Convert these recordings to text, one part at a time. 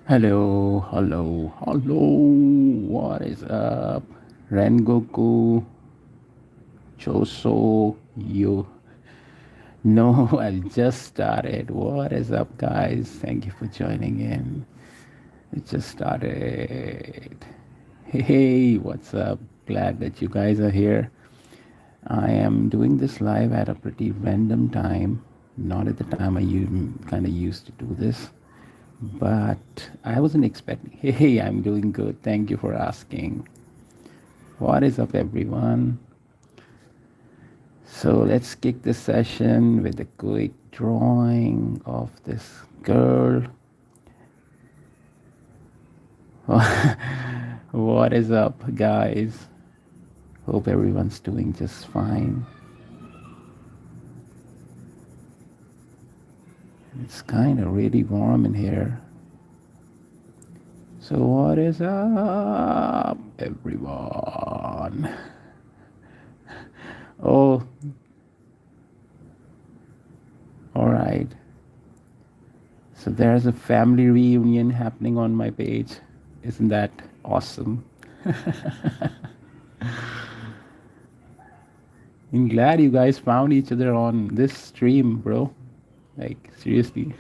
Hello, hello, hello. What is up? Rengoku, Choso, you. No, I just started. What is up, guys? Thank you for joining in. It just started. Hey, what's up? Glad that you guys are here. I am doing this live at a pretty random time, not at the time I kind of used to do this, but I wasn't expecting. Hey, I'm doing good. Thank you for asking. What is up, everyone? So let's kick this session with a quick drawing of this girl. What is up, guys? Hope everyone's doing just fine. It's kind of really warm in here. So, what is up, everyone? Oh, all right. So there's a family reunion happening on my page. Isn't that awesome? I'm glad you guys found each other on this stream, bro. Like, seriously.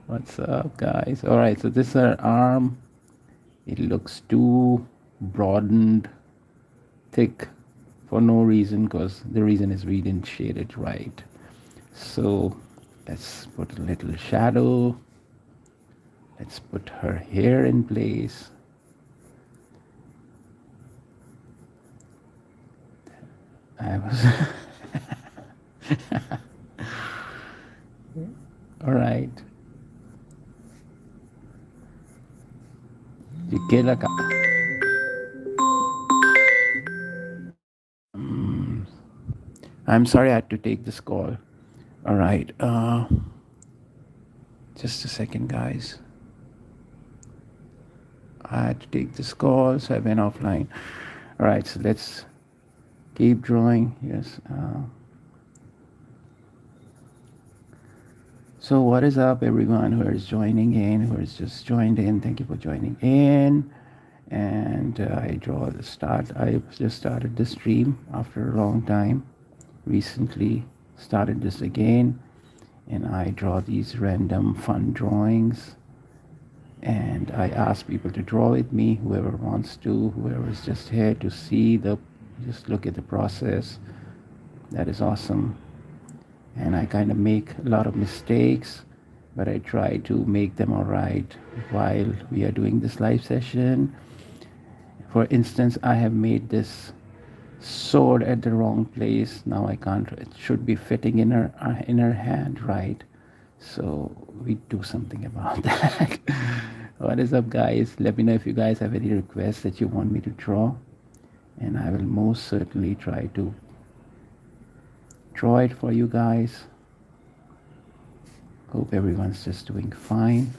What's up, guys? All right, so this is her arm. It looks too broadened, thick for no reason, because the reason is we didn't shade it right. So let's put a little shadow. Let's put her hair in place. I was all right. Jikela ka. I'm sorry I had to take this call. All right. Just a second, guys. I had to take this call, so I went offline. All right, so let's keep drawing. Yes. So what is up, everyone who is joining in, who has just joined in? Thank you for joining in. And I draw the start. I just started the stream after a long time. Recently started this again, and I draw these random fun drawings. And I ask people to draw with me, whoever wants to, whoever is just here to see just look at the process. That is awesome. And I kind of make a lot of mistakes, but I try to make them all right while we are doing this live session. For instance, I have made this sword at the wrong place. Now I can't, it should be fitting in her hand, right? So we do something about that. What is up, guys? Let me know if you guys have any requests that you want me to draw, and I will most certainly try to draw it for you guys. Hope everyone's just doing fine.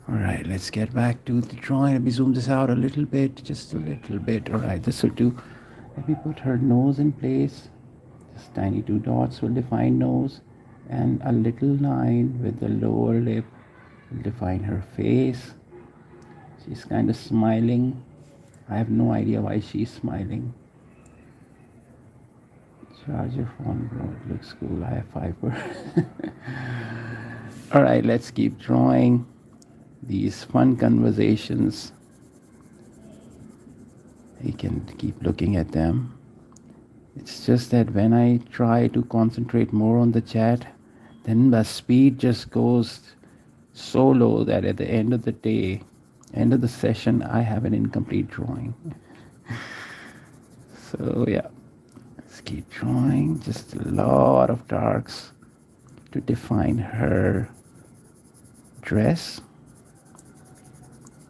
All right, let's get back to the drawing. Let me zoom this out a little bit, just a little bit. All right, this will do. Let me put her nose in place. Just tiny two dots will define nose, and a little line with the lower lip will define her face. She's kind of smiling. I have no idea why she's smiling. Charge your phone, bro. It looks cool. I have 5%. All right, let's keep drawing these fun conversations. You can keep looking at them. It's just that when I try to concentrate more on the chat, then the speed just goes so low that at the end of the day, end of the session, I have an incomplete drawing. So yeah, let's keep drawing. Just a lot of darks to define her dress.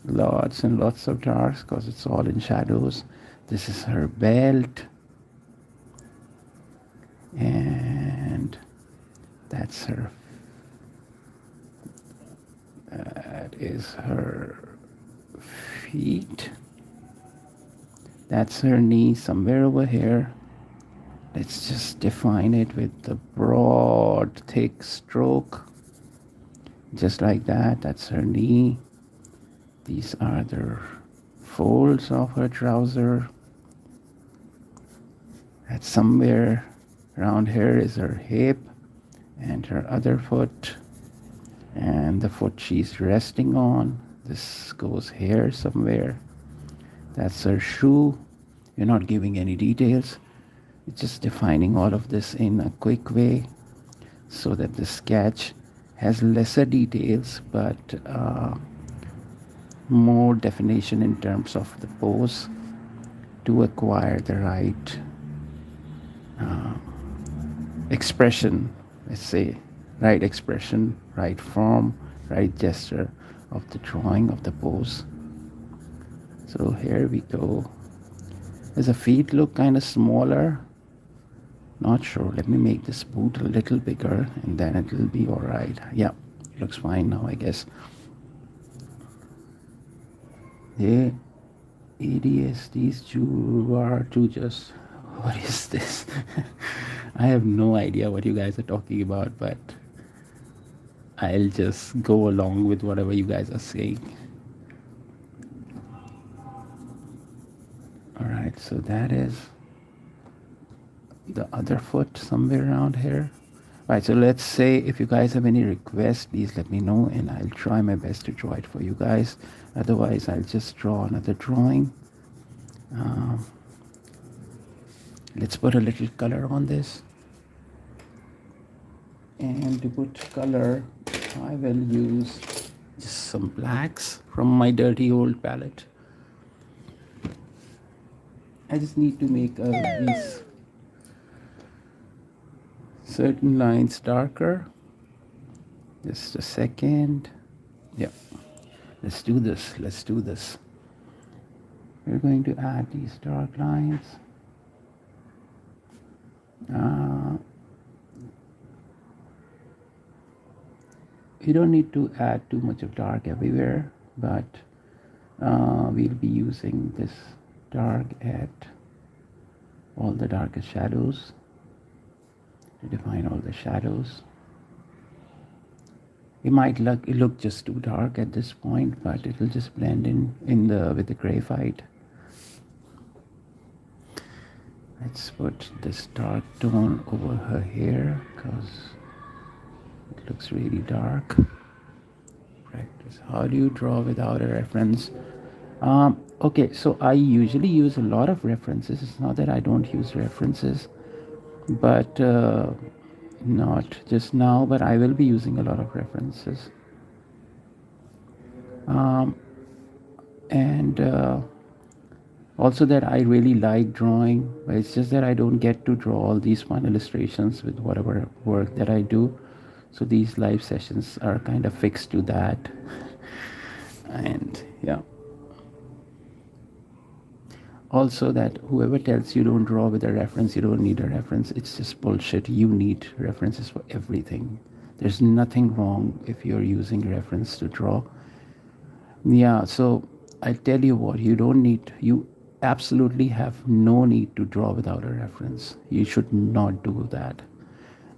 Lots and lots of darks because it's all in shadows. This is her belt. And that's her. That is her feet. That's her knee somewhere over here. Let's just define it with the broad, thick stroke. just like that. That's her knee. These are the folds of her trouser. That's somewhere around here is her hip and her other foot and the foot she's resting on. This goes here somewhere. That's her shoe. You're not giving any details. It's just defining all of this in a quick way so that the sketch has lesser details but more definition in terms of the pose to acquire the right expression, let's say, right expression, right form, right gesture of the drawing of the pose. So here we go. Does the feet look kind of smaller? Not sure. Let me make this boot a little bigger and then it will be all right. Yeah, looks fine now, I guess. The ADSDs to just, what is this? I have no idea what you guys are talking about, but I'll just go along with whatever you guys are saying. All right, so that is the other foot somewhere around here. All right, so let's say if you guys have any requests, please let me know and I'll try my best to draw it for you guys. Otherwise, I'll just draw another drawing. Let's put a little color on this. And to put color, I will use just some blacks from my dirty old palette. I just need to make these certain lines darker. Just a second. Yeah, let's do this. We're going to add these dark lines. You don't need to add too much of dark everywhere, but we'll be using this dark at all the darkest shadows to define all the shadows. It might look just too dark at this point, but it will just blend in with the graphite. Let's put this dark tone over her hair because it looks really dark. Practice. How do you draw without a reference? Okay, so I usually use a lot of references. It's not that I don't use references, but not just now, but I will be using a lot of references. And also that I really like drawing, but it's just that I don't get to draw all these fun illustrations with whatever work that I do. So these live sessions are kind of fixed to that. And yeah. Also that whoever tells you don't draw with a reference, you don't need a reference, it's just bullshit. You need references for everything. There's nothing wrong if you're using reference to draw. Yeah, so I tell you what, you absolutely have no need to draw without a reference. You should not do that.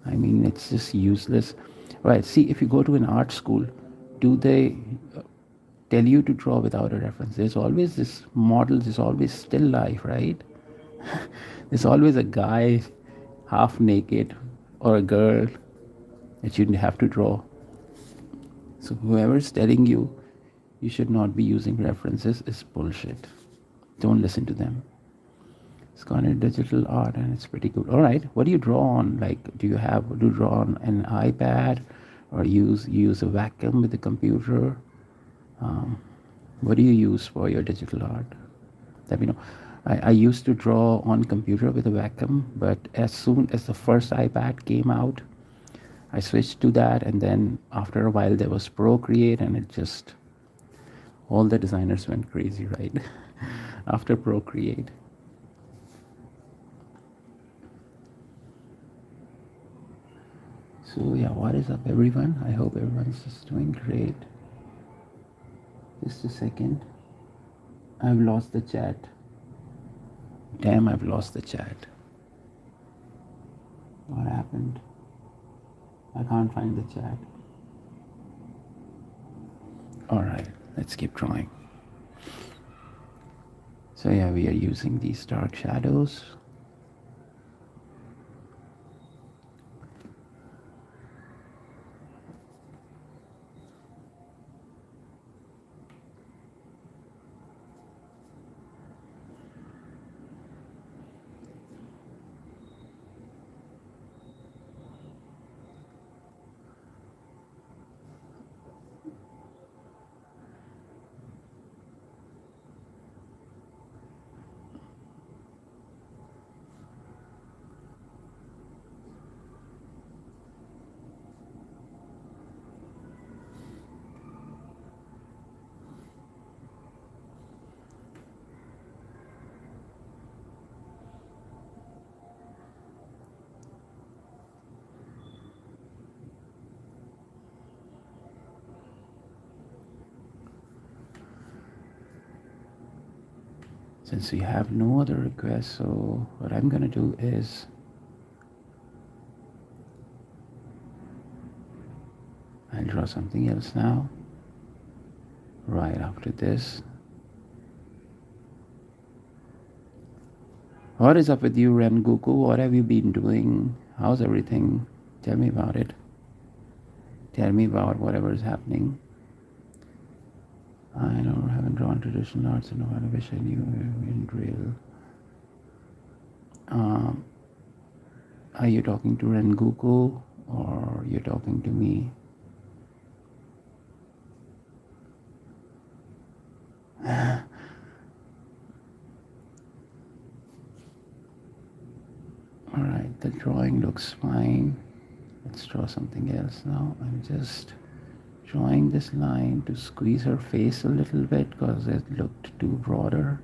I mean, it's just useless. Right, see, if you go to an art school, do they tell you to draw without a reference? There's always this model, there's always still life, right? There's always a guy half naked or a girl that you have to draw. So whoever's telling you you should not be using references is bullshit. Don't listen to them. It's called a digital art and it's pretty good. All right, what do you draw on? Like, do you draw on an iPad or use a Wacom with the computer? What do you use for your digital art? Let me know. I used to draw on computer with a Wacom, but as soon as the first iPad came out, I switched to that, and then after a while there was Procreate, and it just, all the designers went crazy, right? After Procreate. So yeah, what is up everyone? I hope everyone's just doing great. Just a second. I've lost the chat. Damn, I've lost the chat. What happened? I can't find the chat. All right, let's keep drawing. So yeah, we are using these dark shadows. Since we have no other requests, so what I'm gonna do is I'll draw something else now. Right after this. What is up with you, Rengoku? What have you been doing? How's everything? Tell me about it. Tell me about whatever is happening. I know I haven't drawn traditional arts in a while. I wish I knew in real. Are you talking to Rengoku or you're talking to me? Alright, the drawing looks fine. Let's draw something else now. I'm just drawing this line to squeeze her face a little bit because it looked too broader.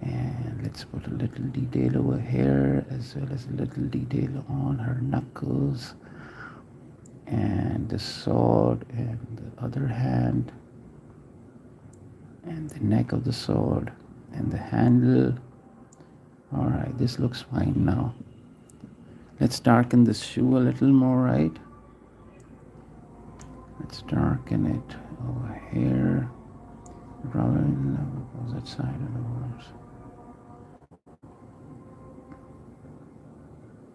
And let's put a little detail over here as well as a little detail on her knuckles and the sword and the other hand and the neck of the sword and the handle. Alright, this looks fine now. Let's darken the shoe a little more, right? Let's darken it over here. Probably on the opposite side of the words.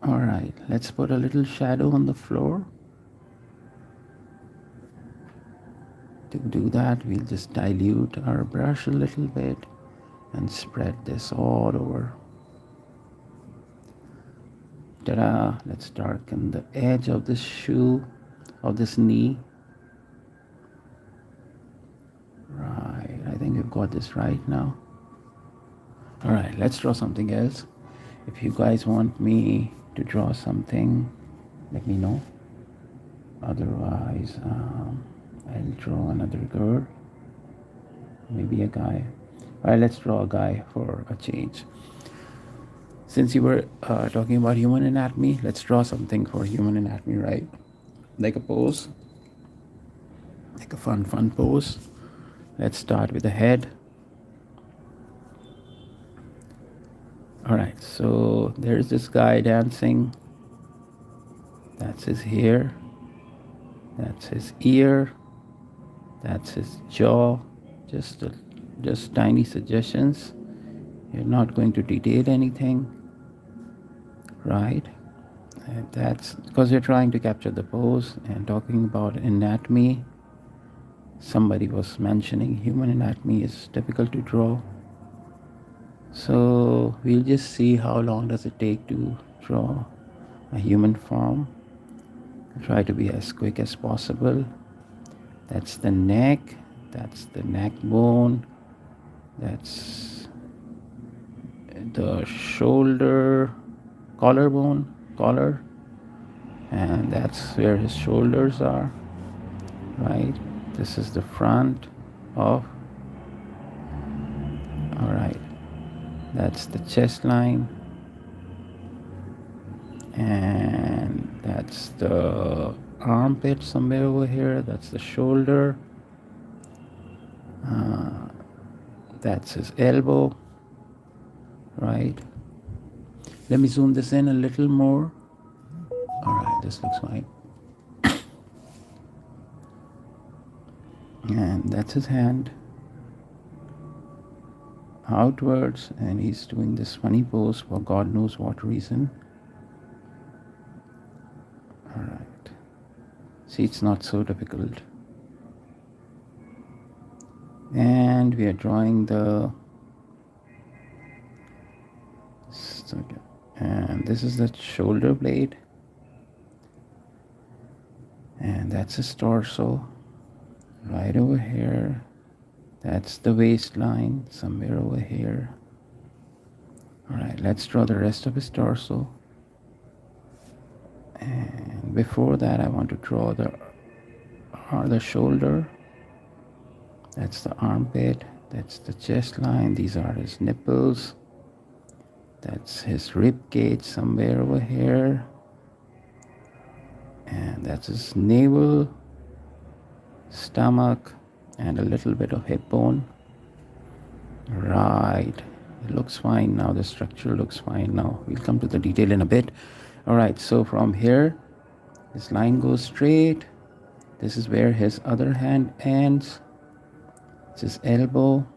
Alright, let's put a little shadow on the floor. To do that, we'll just dilute our brush a little bit and spread this all over. Ta-da! Let's darken the edge of this shoe, of this knee. Right, I think we've got this right now. Alright, let's draw something else. If you guys want me to draw something, let me know. Otherwise, I'll draw another girl, maybe a guy. Alright, let's draw a guy for a change. Since you were talking about human anatomy, let's draw something for human anatomy, right? Like a pose, like a fun pose. Let's start with the head. Alright, so there's this guy dancing. That's his hair. That's his ear. That's his jaw. Just tiny suggestions. You're not going to detail anything, right? And that's because you're trying to capture the pose and talking about anatomy. Somebody was mentioning human anatomy is difficult to draw. So we'll just see how long does it take to draw a human form. I'll try to be as quick as possible. That's the neck. That's the neck bone. That's the shoulder, collarbone, collar. And that's where his shoulders are, right? This is the front of, all right. That's the chest line. And that's the armpit somewhere over here. That's the shoulder. That's his elbow, right? Let me zoom this in a little more. All right, this looks fine. And that's his hand outwards, and he's doing this funny pose for God knows what reason. All right. See, it's not so difficult. And we are drawing the, and this is the shoulder blade, and that's his torso right over here. That's the waistline somewhere over here. All right, let's draw the rest of his torso. And before that, I want to draw the shoulder. That's the armpit. That's the chest line. These are his nipples. That's his rib cage somewhere over here. And that's his navel, stomach, and a little bit of hip bone. Right. It looks fine now. The structure looks fine now. We'll come to the detail in a bit. All right. So from here, this line goes straight. This is where his other hand ends. It's his elbow,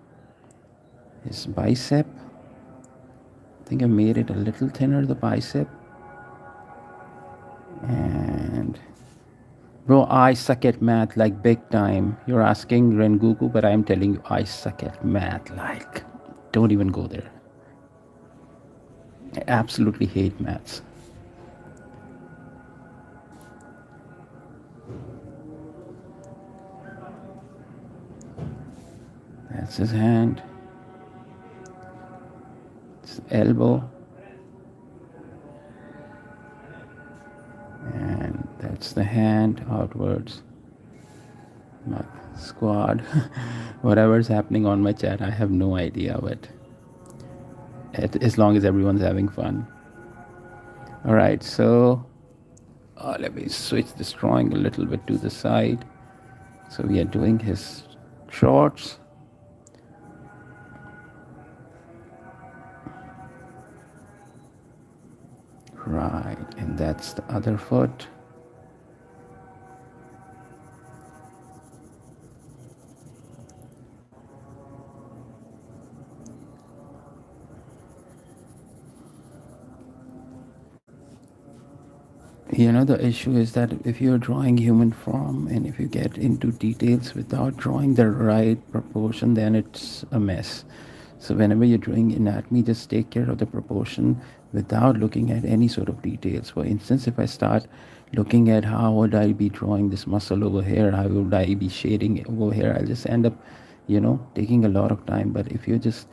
his bicep. I think I made it a little thinner, the bicep. And bro, I suck at math like big time. You're asking Rengoku, but I'm telling you, I suck at math. Like, don't even go there. I absolutely hate maths. That's his hand. It's elbow. And that's the hand outwards. My squad. Whatever's happening on my chat, I have no idea, but as long as everyone's having fun. All right, so let me switch this drawing a little bit to the side. So we are doing his shorts. Right, and that's the other foot. The issue is that if you're drawing human form and if you get into details without drawing the right proportion, then it's a mess. So whenever you're doing anatomy, just take care of the proportion without looking at any sort of details. For instance, if I start looking at how would I be drawing this muscle over here, how would I be shading over here, I'll just end up, taking a lot of time. But if you just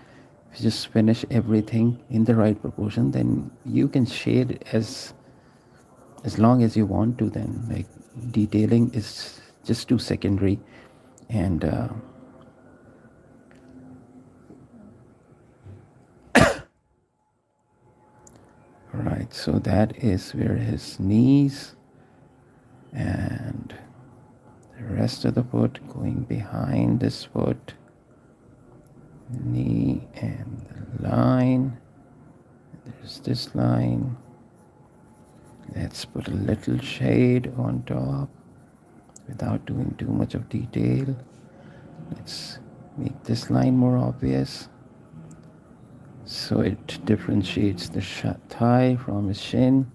finish everything in the right proportion, then you can shade as long as you want to. Then like detailing is just too secondary. And right, so that is where his knees and the rest of the foot going behind this foot, knee and the line. There's this line. Let's put a little shade on top without doing too much of detail. Let's make this line more obvious so it differentiates the thigh from his shin.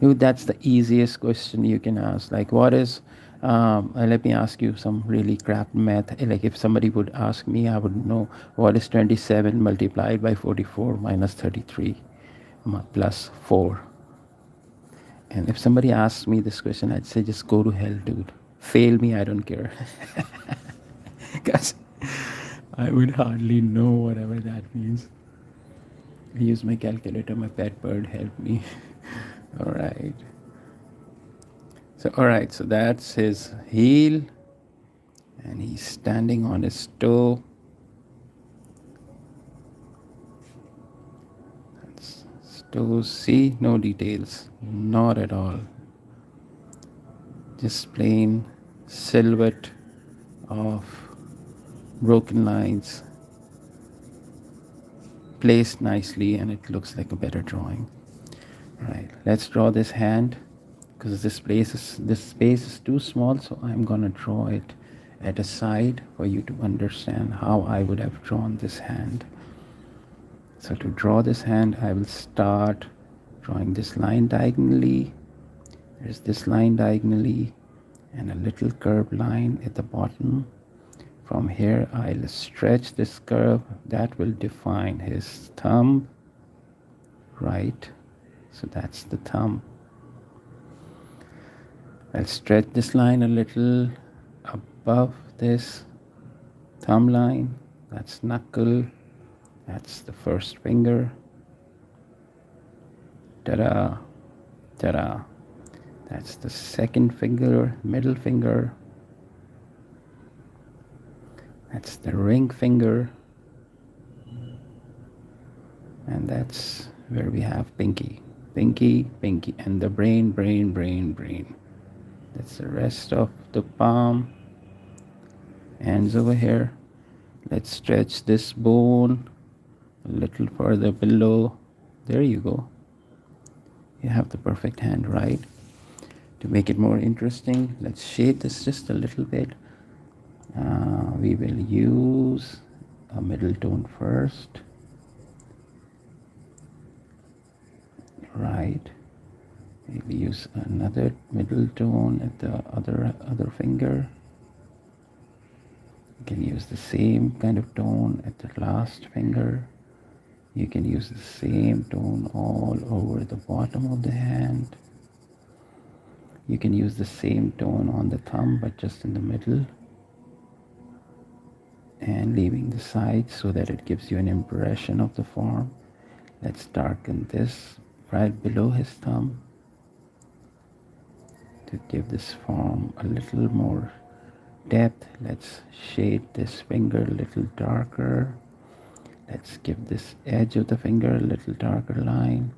Dude, that's the easiest question you can ask. Like, what is, let me ask you some really crap math. Like, if somebody would ask me, I would know what is 27 multiplied by 44 minus 33 plus 4. And if somebody asks me this question, I'd say, just go to hell, dude. Fail me, I don't care. Because I would hardly know whatever that means. I use my calculator, my pet bird helped me. All right. So that's his heel, and he's standing on his toe. That's his toe. See, no details, not at all. Just plain silhouette of broken lines placed nicely, and it looks like a better drawing. All right, let's draw this hand because this space is too small, so I'm gonna draw it at a side for you to understand how I would have drawn this hand. So to draw this hand, I will start drawing this line diagonally. There's this line diagonally and a little curved line at the bottom. From here, I'll stretch this curve. That will define his thumb, right? So that's the thumb. I'll stretch this line a little above this thumb line. That's knuckle. That's the first finger. Ta-da, ta-da. That's the second finger, middle finger. That's the ring finger. And that's where we have pinky. Pinky, pinky, and the brain, brain, brain, brain. That's the rest of the palm. Hands over here. Let's stretch this bone a little further below. There you go. You have the perfect hand, right? To make it more interesting, let's shade this just a little bit. We will use a middle tone first. Right. We'll use another middle tone at the other finger. You can use the same kind of tone at the last finger. You can use the same tone all over the bottom of the hand. You can use the same tone on the thumb, but just in the middle. And leaving the sides so that it gives you an impression of the form. Let's darken this right below his thumb to give this form a little more depth. Let's shade this finger a little darker. Let's give this edge of the finger a little darker line.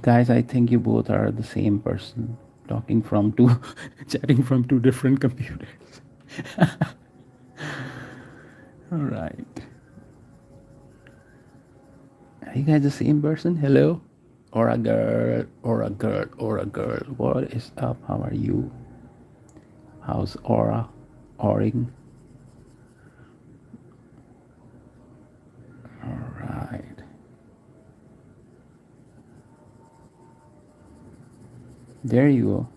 Guys, I think you both are the same person talking from two, chatting from two different computers. All right. Are you guys the same person? Hello? Or a girl, or a girl, or a girl. What is up? How are you? How's Aura? Oring? All right. There you go.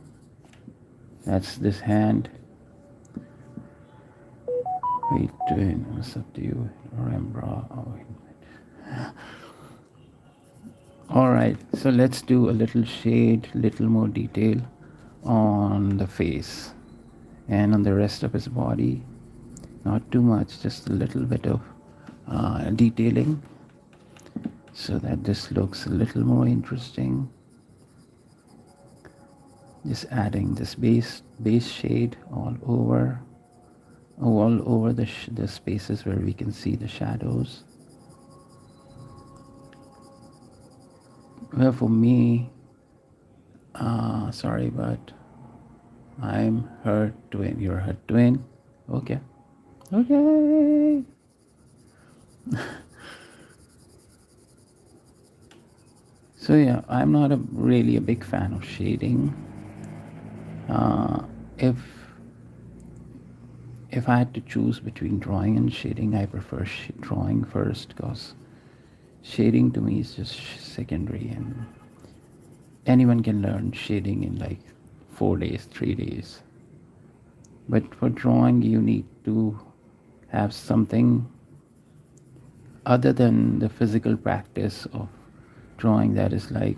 That's this hand. Wait, what's up to you? Rembra. Oh, all right, so let's do a little shade, little more detail on the face and on the rest of his body. Not too much, just a little bit of detailing so that this looks a little more interesting. Just adding this base shade all over the spaces where we can see the shadows. Well, for me, sorry, but I'm her twin. You're her twin. Okay. Okay. So yeah, I'm not really a big fan of shading. If I had to choose between drawing and shading, I prefer drawing first, because shading to me is just secondary, and anyone can learn shading in like 4 days, 3 days. But for drawing, you need to have something other than the physical practice of drawing, that is like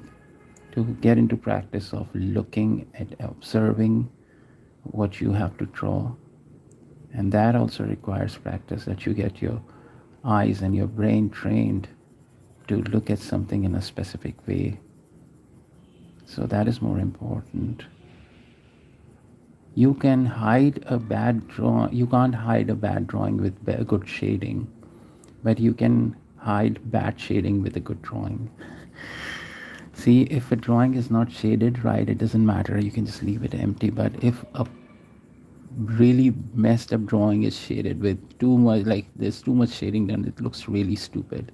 to get into practice of looking at observing what you have to draw. And that also requires practice, that you get your eyes and your brain trained to look at something in a specific way. So that is more important. You can hide a bad drawing. You can't hide a bad drawing with good shading, but you can hide bad shading with a good drawing. See, if a drawing is not shaded right, it doesn't matter. You can just leave it empty. But if a really messed up drawing is shaded with too much, like there's too much shading, then it looks really stupid.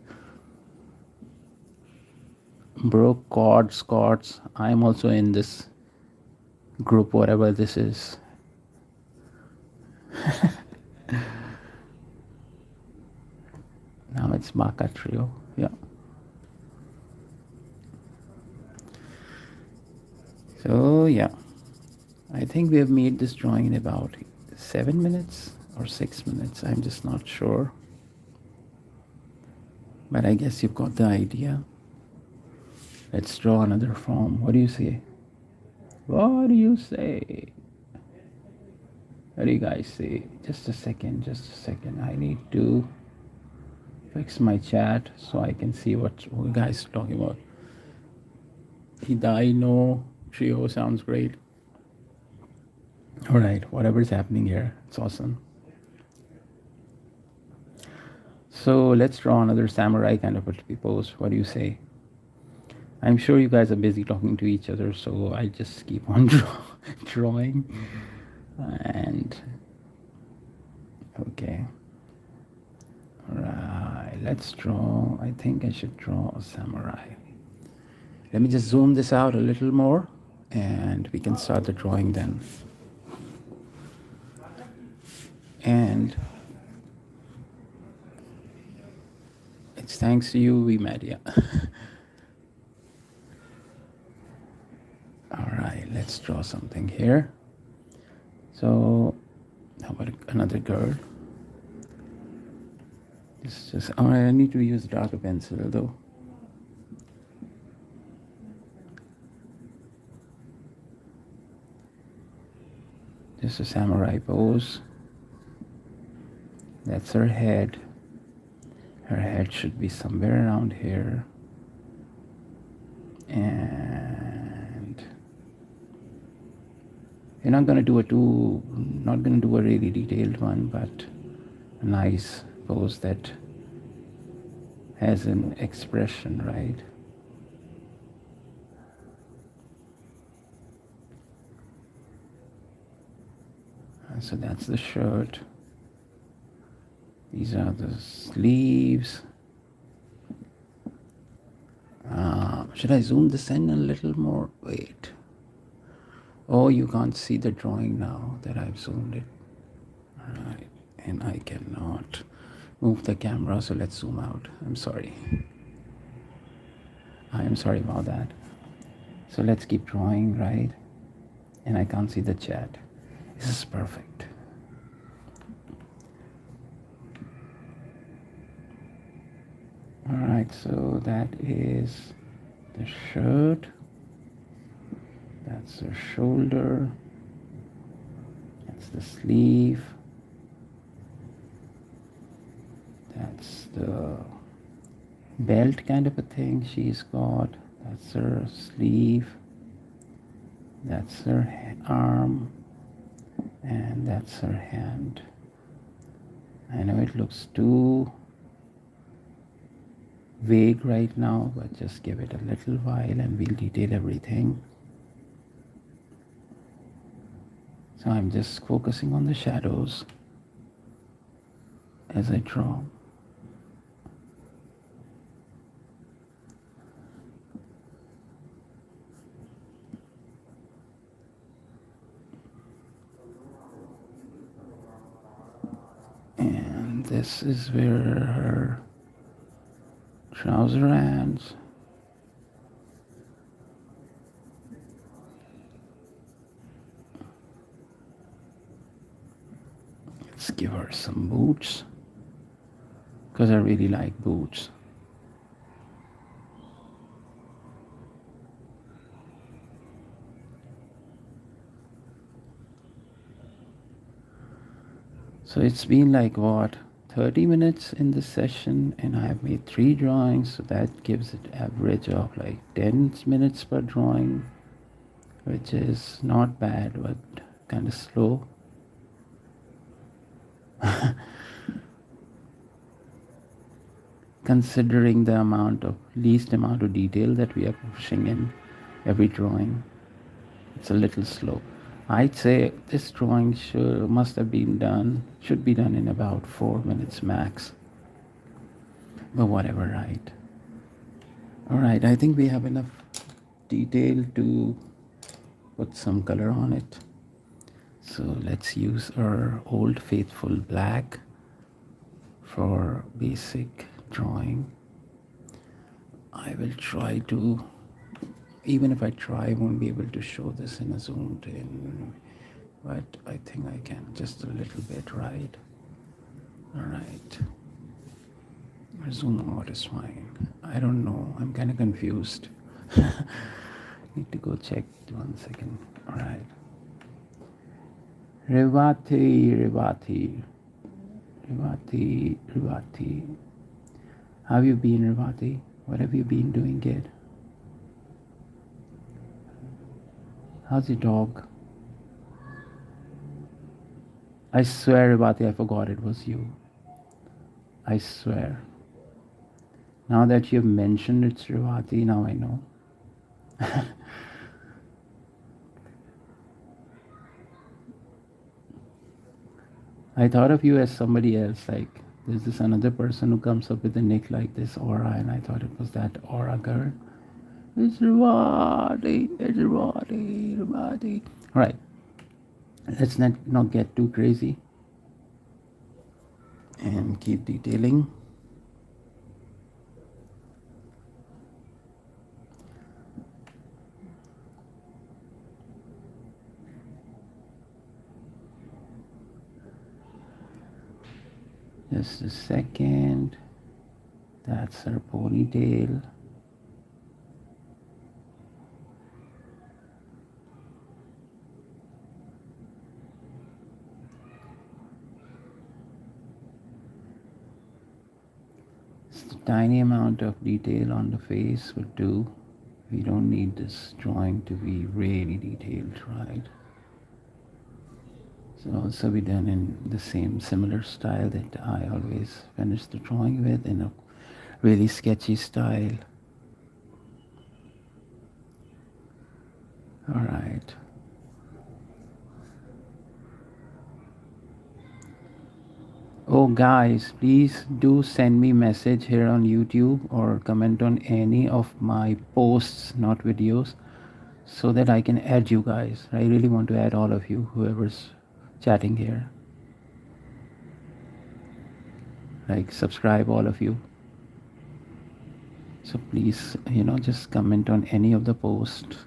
Broke chords. I'm also in this group, whatever this is. Now it's Baka Trio. Yeah. So yeah, I think we have made this drawing in about 7 minutes or 6 minutes. I'm just not sure. But I guess you've got the idea. Let's draw another form. What do you say? What do you say? What do you guys say? Just a second. I need to fix my chat so I can see what you guys are talking about. Hidaino Trio sounds great. All right, whatever's happening here, it's awesome. So let's draw another samurai kind of a pose. What do you say? I'm sure you guys are busy talking to each other, so I just keep on drawing. And okay. All right, let's draw. I think I should draw a samurai. Let me just zoom this out a little more and we can start the drawing then. And it's thanks to you we met, yeah. All right, let's draw something here. So, how about another girl? It's just, I need to use darker pencil though. Just a samurai pose. That's her head. Her head should be somewhere around here. And you're not gonna do a really detailed one, but a nice pose that has an expression, right? So that's the shirt. These are the sleeves. Should I zoom this in a little more? Wait. Oh, you can't see the drawing now that I've zoomed it. All right. And I cannot move the camera, so let's zoom out. I'm sorry. I am sorry about that. So let's keep drawing, right? And I can't see the chat. This is perfect. All right, so that is the shirt. That's the shoulder. That's the sleeve. That's the belt kind of a thing she's got. That's her sleeve. That's her arm. And that's her hand. I know it looks too vague right now, but just give it a little while and we'll detail everything. So I'm just focusing on the shadows as I draw. And this is where her trouser ends. Let's give her some boots, because I really like boots. So it's been like what, 30 minutes in this session, and I've made 3 drawings, so that gives it average of like 10 minutes per drawing, which is not bad but kind of slow. Considering the least amount of detail that we are pushing in every drawing, it's a little slow. I'd say this drawing should be done in about 4 minutes max. But whatever, right? All right, I think we have enough detail to put some color on it. So let's use our Old Faithful black for basic drawing. I will try to, even if I try, I won't be able to show this in a zoomed in, but I think I can just a little bit, right? All right. Zoom out is fine. I don't know. I'm kind of confused. Need to go check 1 second. All right. Revati, Revati, Revati, Revati. How have you been, Revati? What have you been doing, kid? How's your dog? I swear, Revati, I forgot it was you. I swear. Now that you've mentioned it's Revati, now I know. I thought of you as somebody else, like there's this another person who comes up with a nick like this, Aura, and I thought it was that Aura girl. It's Revati, it's Revati, Revati. All right, let's not get too crazy and keep detailing. Just a second. That's her ponytail. Just a tiny amount of detail on the face would do. We don't need this drawing to be really detailed, right? So also be done in the same similar style that I always finish the drawing with, in a really sketchy style. All right. Oh guys, please do send me message here on YouTube or comment on any of my posts, not videos, so that I can add you guys. I really want to add all of you, whoever's chatting here. Like subscribe all of you. So please, just comment on any of the posts,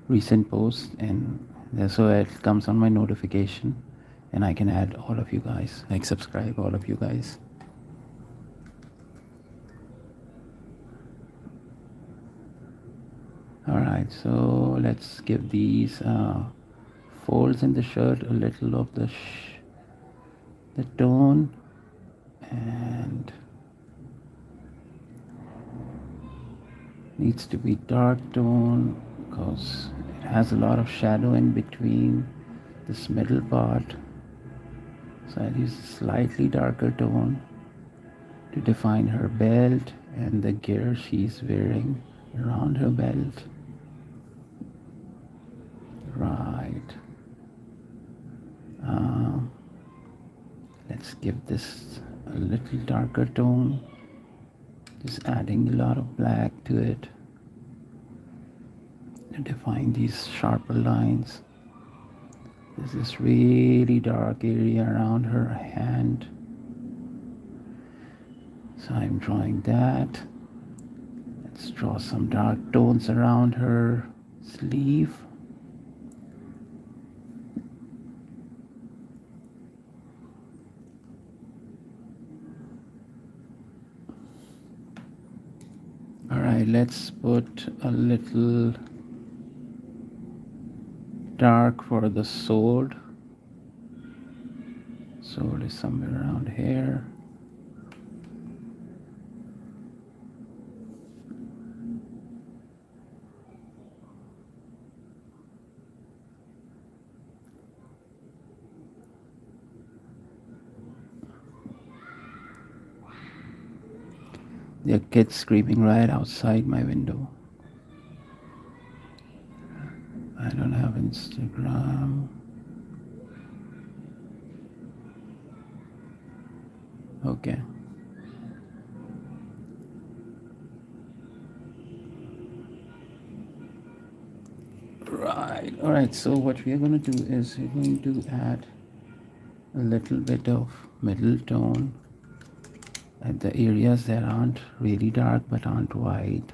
recent posts, and so it comes on my notification and I can add all of you guys, like subscribe all of you guys. All right, so let's give these folds in the shirt a little of the tone, and needs to be dark tone because it has a lot of shadow in between this middle part. So I'll use a slightly darker tone to define her belt and the gear she's wearing around her belt. Right. Let's give this a little darker tone, just adding a lot of black to it to define these sharper lines. There's this really dark area around her hand, so I'm drawing that. Let's draw some dark tones around her sleeve. All right, let's put a little dark for the sword. Sword is somewhere around here. There are kids screaming right outside my window. I don't have Instagram. Okay. All right. So what we are going to do is we're going to add a little bit of middle tone at the areas that aren't really dark but aren't white.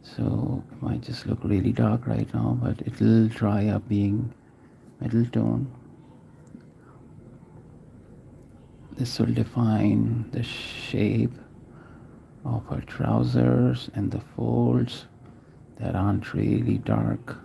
So it might just look really dark right now, but it'll dry up being middle tone. This will define the shape of her trousers and the folds that aren't really dark.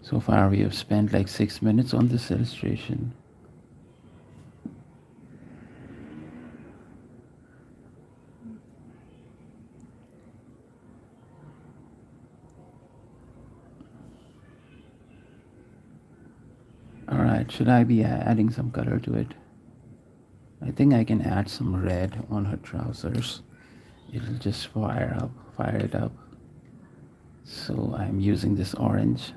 So far we have spent like 6 minutes on this illustration. Alright, should I be adding some color to it? I think I can add some red on her trousers. It'll just fire it up. So I'm using this orange.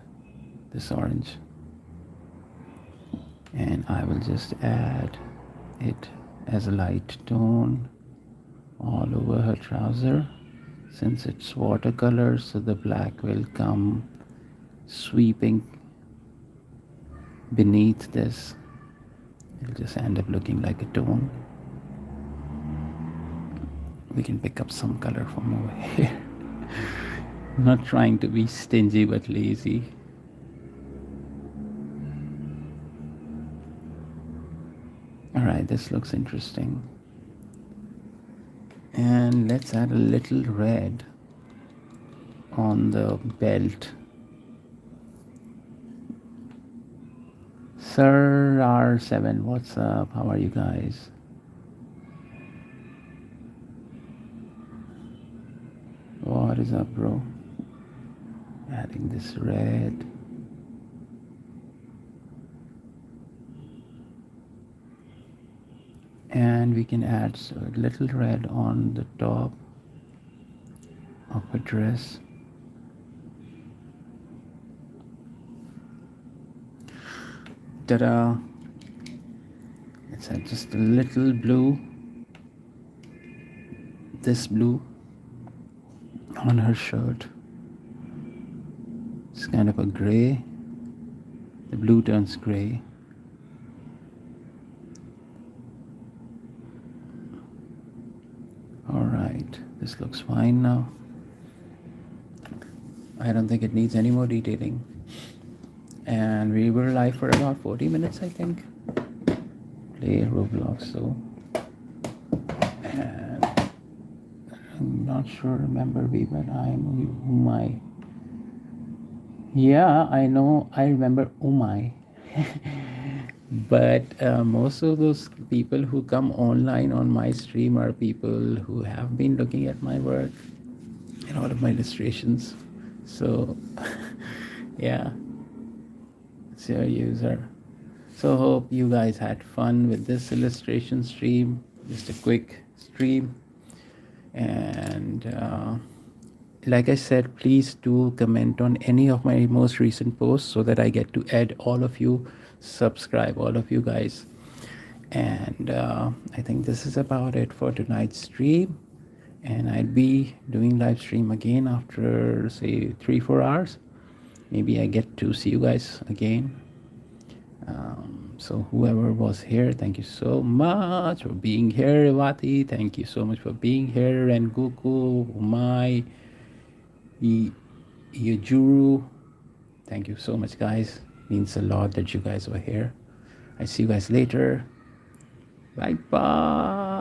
And I will just add it as a light tone all over her trouser. Since it's watercolor, so the black will come sweeping beneath this. It'll just end up looking like a tone. We can pick up some color from over here. I'm not trying to be stingy but lazy. Alright, this looks interesting. And let's add a little red on the belt. Sir R7, what's up? How are you guys? What is up, bro? Adding this red. And we can add a little red on the top of a dress. Ta-da! Let's add just a little blue. This blue on her shirt. It's kind of a gray. The blue turns gray. Alright, this looks fine now. I don't think it needs any more detailing. And we were live for about 40 minutes, I think. Play Roblox, so. And I'm not sure, remember me, but I'm Umai. Yeah, I know, I remember Umai. But most of those people who come online on my stream are people who have been looking at my work and all of my illustrations. So, yeah, it's your user. So hope you guys had fun with this illustration stream. Just a quick stream. And like I said, please do comment on any of my most recent posts so that I get to add all of you, subscribe all of you guys. And I think this is about it for tonight's stream. And I'd be doing live stream again after say 3-4 hours. Maybe I get to see you guys again. So whoever was here, thank you so much for being here. Revati, thank you so much for being here. And Goku, Umai, Yajuru, thank you so much, guys. Means a lot that you guys were here. I see you guys later. Bye bye.